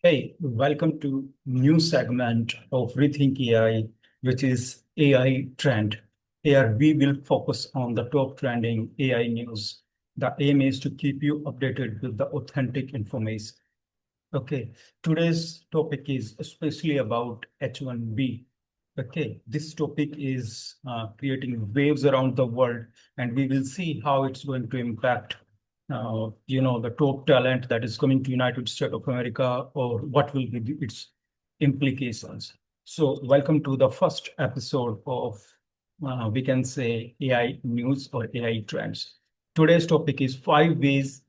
Hey, welcome to new segment of Rethink AI, which is AI trend. Here we will focus on the top trending AI news. The aim is to keep you updated with the authentic information. Okay, today's topic is especially about H-1B. Okay, this topic is creating waves around the world, and we will see how it's going to impact the top talent that is coming to United States of America, or what will be its implications. So welcome to the first episode of, we can say, AI news or AI trends. Today's topic is 5 ways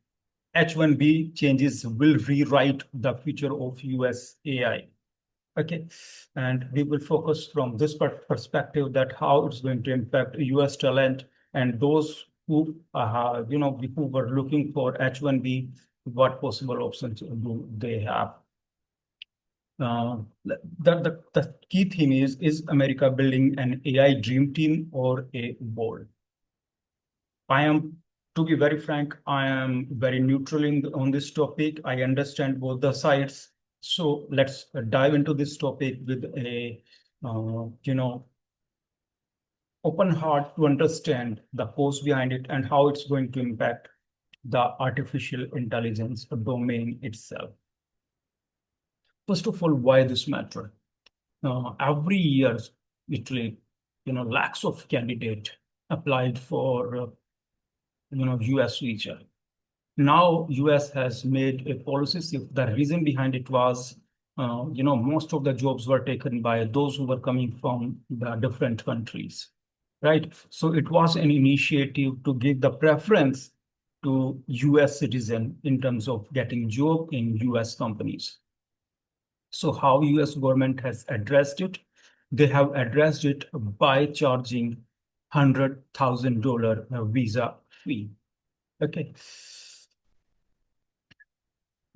H-1B changes will rewrite the future of US AI. Okay, and we will focus from this perspective that how it's going to impact US talent and those who were looking for H-1B, what possible options do they have? The key theme is America building an AI dream team or a board? I am, to be very frank, I am very neutral on this topic. I understand both the sides. So let's dive into this topic with a, open heart to understand the cause behind it and how it's going to impact the artificial intelligence domain itself. First of all, why this matter? Every year, literally, lakhs of candidates applied for, US visa. Now, US has made a policy shift. The reason behind it was, most of the jobs were taken by those who were coming from the different countries, right? So it was an initiative to give the preference to US citizen in terms of getting job in US companies. So how US government has addressed it? They have addressed it by charging $100,000 visa fee. Okay.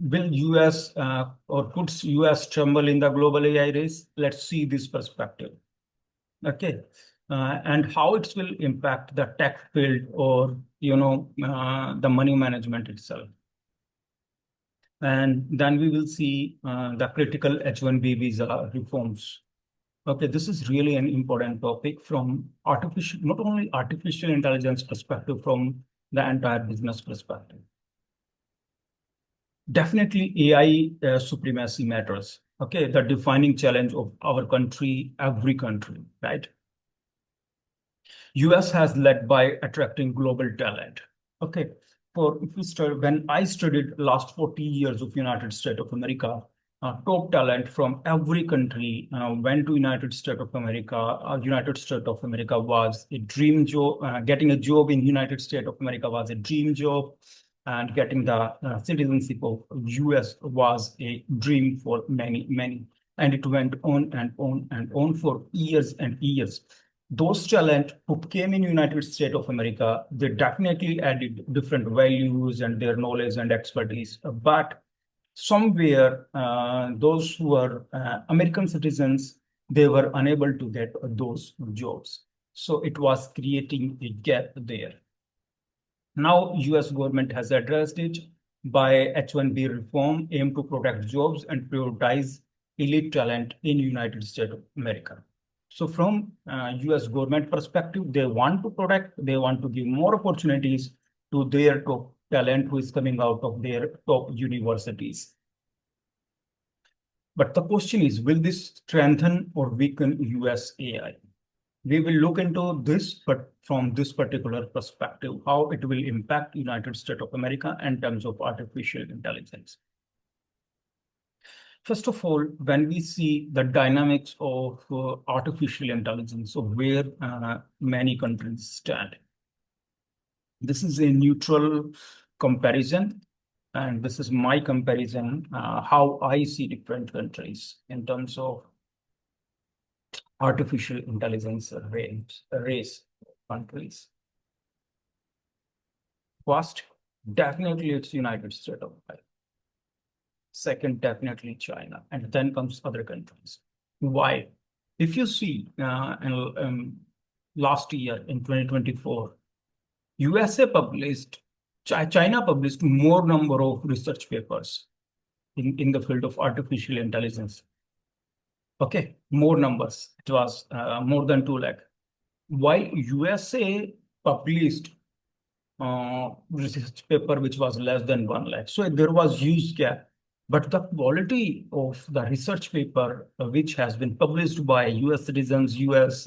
Will US or could US tremble in the global AI race? Let's see this perspective. Okay. And how it will impact the tech field or, the money management itself. And then we will see the critical H-1B visa reforms. Okay, this is really an important topic from artificial, not only artificial intelligence perspective, from the entire business perspective. Definitely AI supremacy matters. Okay, the defining challenge of our country, every country, right? US has led by attracting global talent. Okay, when I studied last 40 years of United States of America, top talent from every country went to United States of America. United States of America was a dream job. Getting a job in United States of America was a dream job, and getting the citizenship of US was a dream for many, many. And it went on and on and on for years and years. Those talent who came in United States of America, they definitely added different values and their knowledge and expertise. But somewhere, those who are American citizens, they were unable to get those jobs. So it was creating a gap there. Now, US government has addressed it by H-1B reform, aim to protect jobs and prioritize elite talent in United States of America. So from US government perspective, they want to protect, they want to give more opportunities to their top talent who is coming out of their top universities. But the question is, will this strengthen or weaken US AI? We will look into this, but from this particular perspective, how it will impact United States of America in terms of artificial intelligence. First of all, when we see the dynamics of artificial intelligence, of where many countries stand, this is a neutral comparison, and this is my comparison, how I see different countries in terms of artificial intelligence race countries. First, definitely it's United States of America. Second, definitely China, and then comes other countries. Why? If you see last year in 2024, USA published, China published more number of research papers. in the field of artificial intelligence. Okay, more numbers. It was more than 2 lakh. While USA published research paper which was less than 1 lakh. So there was huge gap. But the quality of the research paper which has been published by US citizens, US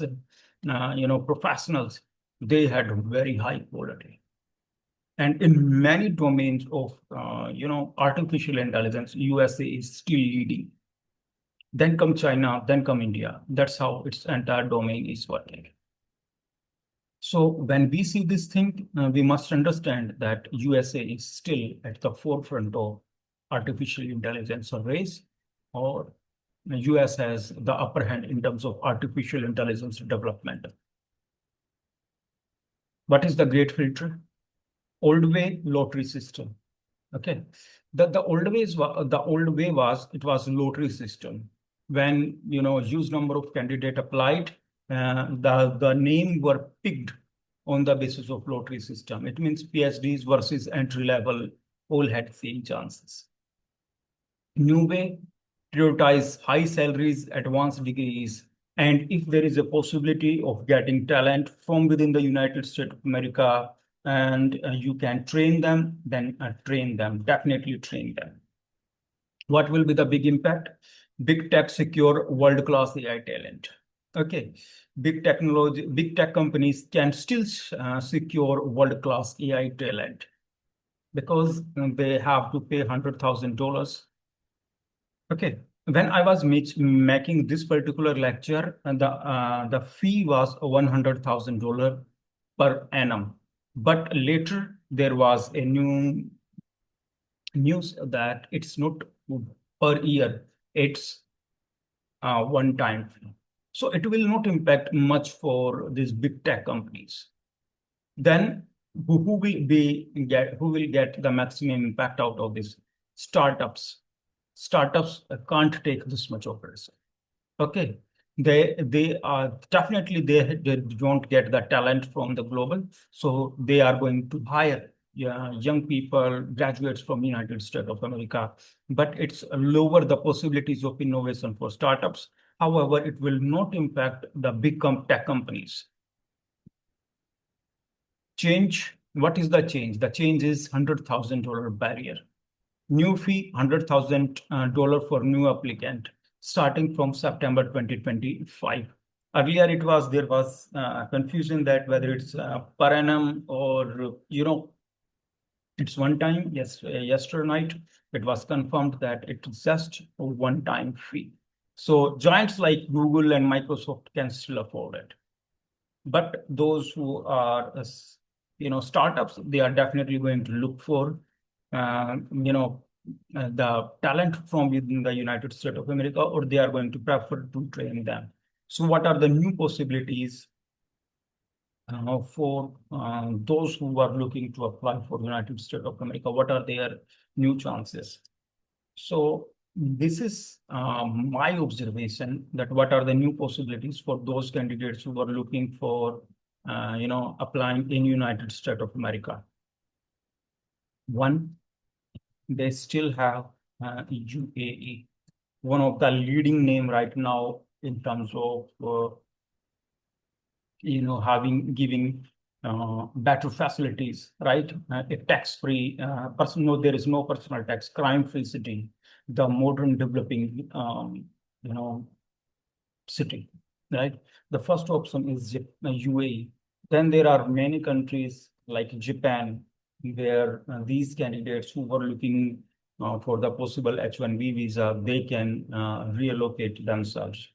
professionals, they had very high quality. And in many domains of artificial intelligence, USA is still leading. Then come China, then come India. That's how its entire domain is working. So when we see this thing, we must understand that USA is still at the forefront of artificial intelligence race, or US has the upper hand in terms of artificial intelligence development. What is the great filter? Old way lottery system. Okay, the old way was it was lottery system. When huge number of candidate applied, the name were picked on the basis of lottery system. It means PhDs versus entry level all had same chances. New way, prioritize high salaries, advanced degrees, and if there is a possibility of getting talent from within the United States of America, and you can train them, then train them, definitely train them. What will be the big impact? Big tech secure world-class AI talent. Okay, big tech companies can still secure world-class AI talent because they have to pay $100,000. Okay, when I was making this particular lecture, the fee was $100,000 per annum. But later there was a news that it's not per year, it's one time fee. So it will not impact much for these big tech companies. Then who will get the maximum impact out of this? Startups. Startups can't take this much of risk. Okay, they are definitely they don't get the talent from the global, so they are going to hire young people, graduates from United States of America, but it's lower the possibilities of innovation for startups. However, it will not impact the big tech companies. Change. What is the change? The change is $100,000 barrier. New fee $100,000 for new applicant starting from September 2025. Earlier, there was confusion that whether it's per annum or it's one time. Yes, yesterday night it was confirmed that it's just a one-time fee. So giants like Google and Microsoft can still afford it, but those who are startups, they are definitely going to look for the talent from within the United States of America, or they are going to prefer to train them. So what are the new possibilities for those who are looking to apply for United States of America? What are their new chances? So this is my observation that what are the new possibilities for those candidates who are looking for applying in United States of America. One, they still have UAE, one of the leading name right now in terms of giving better facilities, right? A tax-free person. No, there is no personal tax, crime-free city, the modern developing city, right? The first option is UAE. Then there are many countries like Japan, where these candidates who were looking for the possible H-1B visa, they can relocate themselves.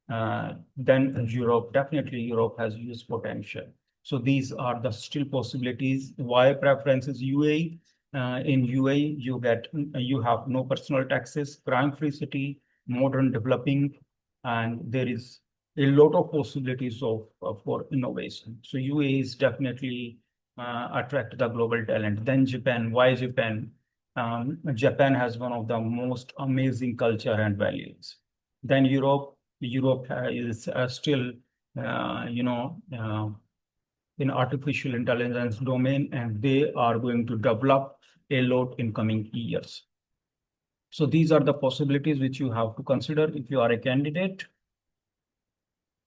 Then Europe, definitely Europe has huge potential. So these are the still possibilities. Why preference is UAE? In UAE, you have no personal taxes, crime-free city, modern developing, and there is a lot of possibilities for innovation. So UAE is definitely attract the global talent. Then Japan. Why Japan? Japan has one of the most amazing culture and values. Then Europe. Europe is still, in artificial intelligence domain, and they are going to develop a lot in coming years. So these are the possibilities which you have to consider if you are a candidate.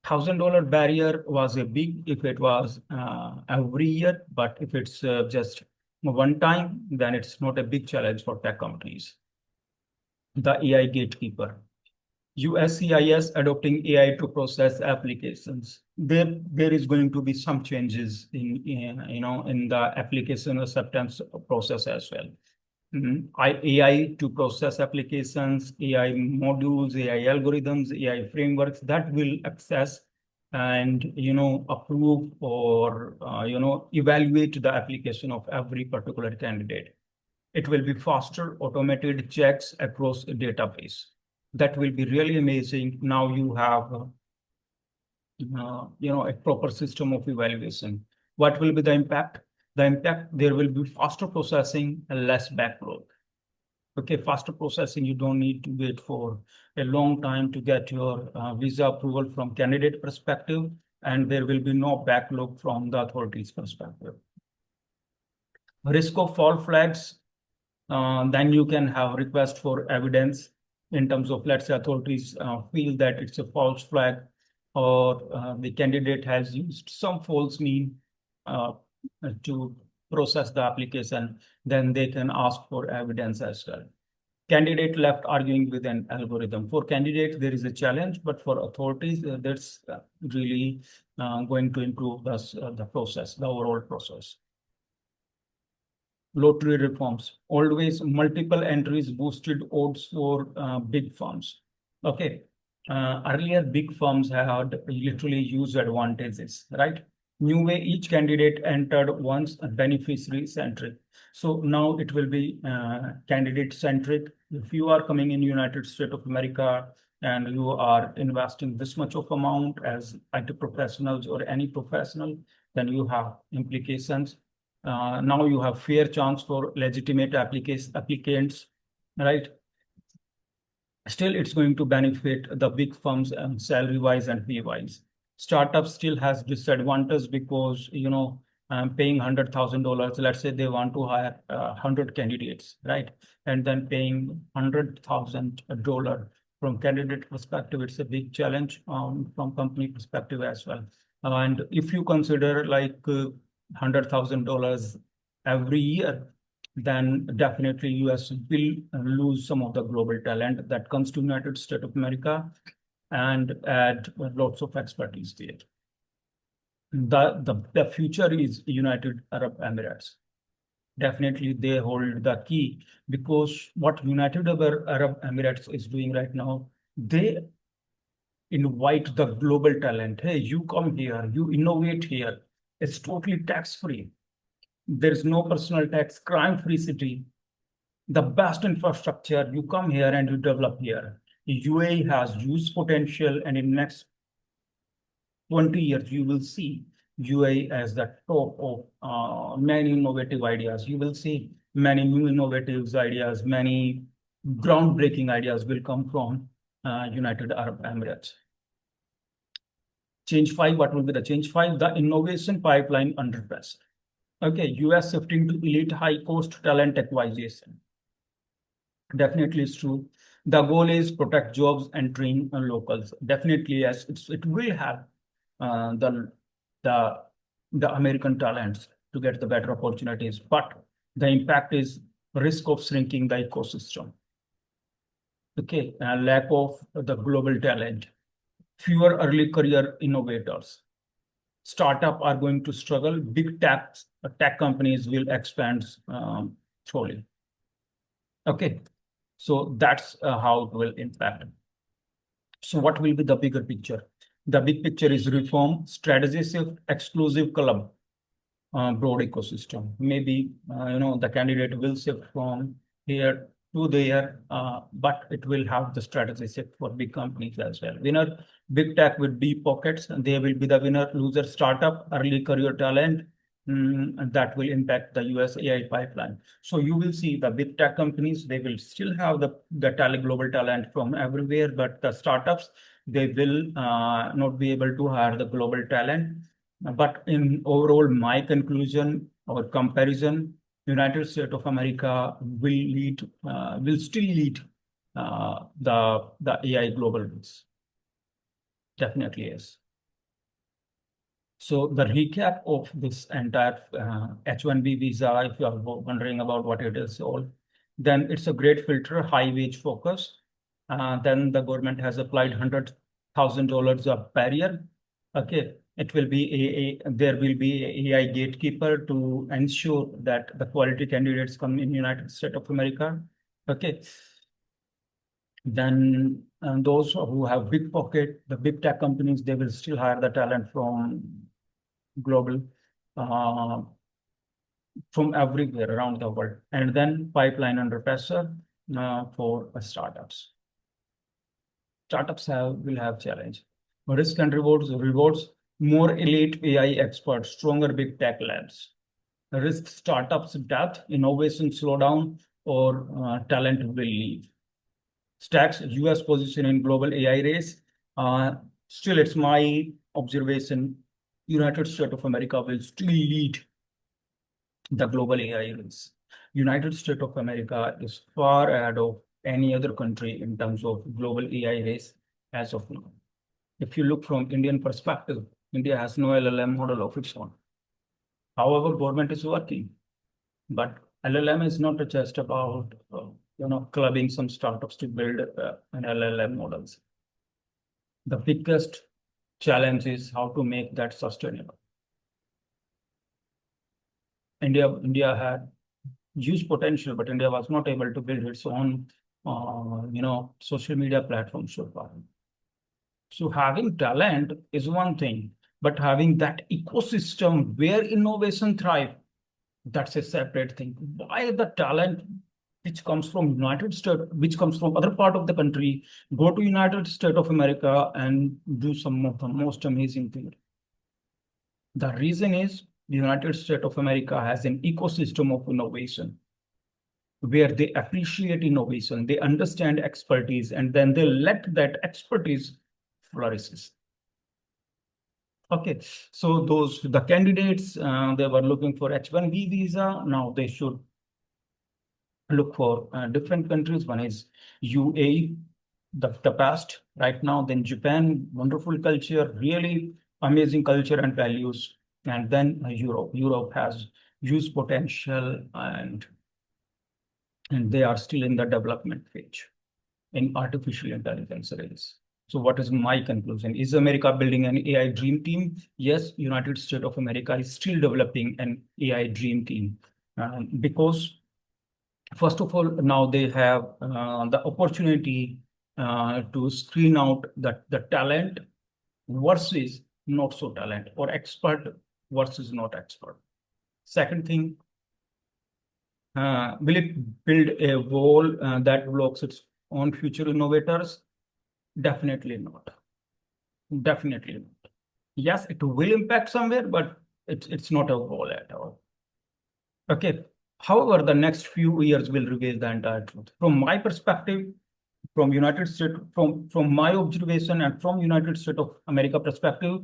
$1,000 barrier was a big if it was every year, but if it's just one time, then it's not a big challenge for tech companies. The AI gatekeeper. USCIS adopting AI to process applications. There is going to be some changes in the application acceptance process as well. AI to process applications, AI modules, AI algorithms, AI frameworks that will access and approve or evaluate the application of every particular candidate. It will be faster automated checks across a database. That will be really amazing. Now you have a proper system of evaluation. What will be the impact? The impact, there will be faster processing and less backlog. Okay, faster processing, you don't need to wait for a long time to get your visa approval from candidate perspective, and there will be no backlog from the authorities perspective. Risk of false flags, then you can have request for evidence in terms of, let's say, authorities feel that it's a false flag or the candidate has used some false mean uh, to process the application, then they can ask for evidence as well. Candidate left arguing with an algorithm. For candidates, there is a challenge, but for authorities, that's really going to improve the process, the overall process. Lottery reforms. Always multiple entries boosted odds for big firms. Okay. Earlier, big firms had literally huge advantages, right? New way, each candidate entered once beneficiary centric. So now it will be candidate centric. If you are coming in United States of America and you are investing this much of amount as IT professionals or any professional, then you have implications. Now you have fair chance for legitimate applicants, right? Still, it's going to benefit the big firms salary wise and fee wise. Startup still has disadvantage because paying $100,000. Let's say they want to hire 100 candidates, right? And then paying $100,000 from candidate perspective, it's a big challenge from company perspective as well. And if you consider like $100,000 every year, then definitely US will lose some of the global talent that comes to United States of America and add lots of expertise to it. The future is United Arab Emirates. Definitely they hold the key because what United Arab Emirates is doing right now, they invite the global talent. Hey, you come here, you innovate here. It's totally tax-free. There's no personal tax, crime-free city, the best infrastructure. You come here and you develop here. UAE has huge potential, and in next 20 years, you will see UAE as the top of many innovative ideas. You will see many new innovative ideas, many groundbreaking ideas will come from United Arab Emirates. Change 5, what will be the change 5? The innovation pipeline under pressure. Okay, US shifting to elite high-cost talent acquisition. Definitely it's true. The goal is protect jobs and train locals. Definitely, yes, it will have uh, the the the American talents to get the better opportunities, but the impact is risk of shrinking the ecosystem. Okay, lack of the global talent, fewer early career innovators. Startup are going to struggle. Big tech companies will expand slowly. Okay, so that's how it will impact. So what will be the bigger picture? The big picture is reform, strategy shift, exclusive club, broad ecosystem. Maybe the candidate will shift from here to there, but it will have the strategy shift for big companies as well. Winner, big tech with deep pockets, and they will be the winner. Loser, startup, early career talent, and that will impact the US AI pipeline. So you will see the big tech companies, they will still have the talent, global talent from everywhere, but the startups, they will not be able to hire the global talent. But in overall, my conclusion or comparison, United States of America will still lead the AI global rules. Definitely yes. So the recap of this entire H-1B visa, if you are wondering about what it is all, then it's a great filter, high wage focus. Then the government has applied $100,000 of barrier. Okay, it will be there will be a AI gatekeeper to ensure that the quality candidates come in United States of America. Okay, then those who have big pocket, the big tech companies, they will still hire the talent global uh, from everywhere around the world, and then pipeline under pressure for startups. Startups will have challenge. Risk and rewards more elite AI experts, stronger big tech labs. Risk startups death, innovation slowdown, or talent will leave. Stacks US position in global AI race. Still, it's my observation. United States of America will still lead the global AI race. United States of America is far ahead of any other country in terms of global AI race as of now. If you look from Indian perspective, India has no LLM model of its own. However, government is working, but LLM is not just about clubbing some startups to build an LLM models. The biggest challenge is how to make that sustainable. India had huge potential, but India was not able to build its own, social media platform so far. So having talent is one thing, but having that ecosystem where innovation thrive, that's a separate thing. Why the talent which comes from United States, which comes from other part of the country, go to United States of America and do some of the most amazing thing. The reason is the United States of America has an ecosystem of innovation where they appreciate innovation, they understand expertise, and then they let that expertise flourishes. Okay, so the candidates they were looking for H-1B visa. Now they should look for different countries. One is UAE, the past right now. Then Japan, wonderful culture, really amazing culture and values. And then Europe. Europe has huge potential and they are still in the development phase in artificial intelligence race. So what is my conclusion? Is America building an AI dream team? Yes, United States of America is still developing an AI dream team because first of all, now they have the opportunity to screen out the talent versus not so talent or expert versus not expert. Second thing, will it build a wall that blocks its own future innovators? Definitely not. Definitely not. Yes, it will impact somewhere, but it's not a wall at all. Okay. However, the next few years will reveal the entire truth. From my perspective, from United States, from my observation and from United States of America perspective,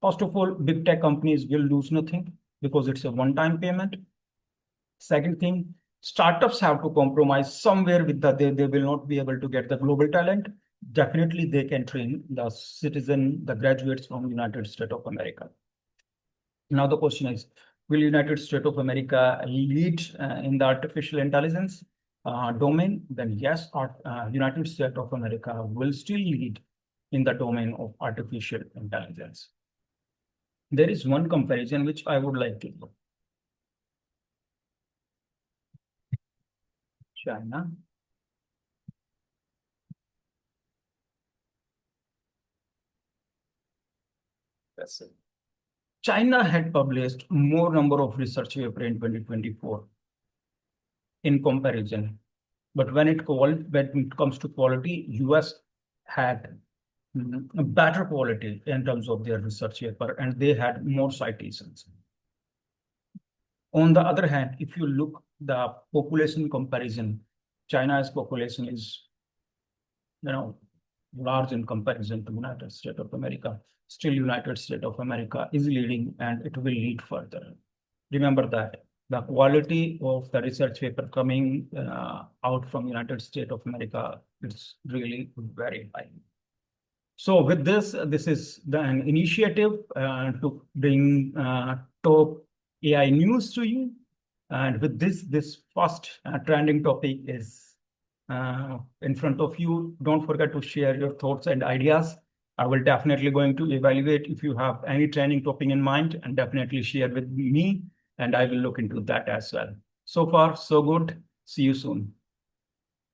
first of all, big tech companies will lose nothing because it's a one-time payment. Second thing, startups have to compromise somewhere with they will not be able to get the global talent. Definitely, they can train the graduates from United States of America. Now the question is, will United States of America lead in the artificial intelligence domain? Then yes, United States of America will still lead in the domain of artificial intelligence. There is one comparison which I would like to do. China. Yes. China had published more number of research paper in 2024 in comparison. But when it comes to quality, US had a better quality in terms of their research paper, and they had more citations. On the other hand, if you look the population comparison, China's population is, large in comparison to United States of America. Still, United States of America is leading, and it will lead further. Remember that. the quality of the research paper coming out from United States of America is really very high. So with this is an initiative to bring top AI news to you. And with this first trending topic is in front of you. Don't forget to share your thoughts and ideas. I will definitely going to evaluate if you have any trending topic in mind, and definitely share with me, and I will look into that as well. So far, so good. See you soon.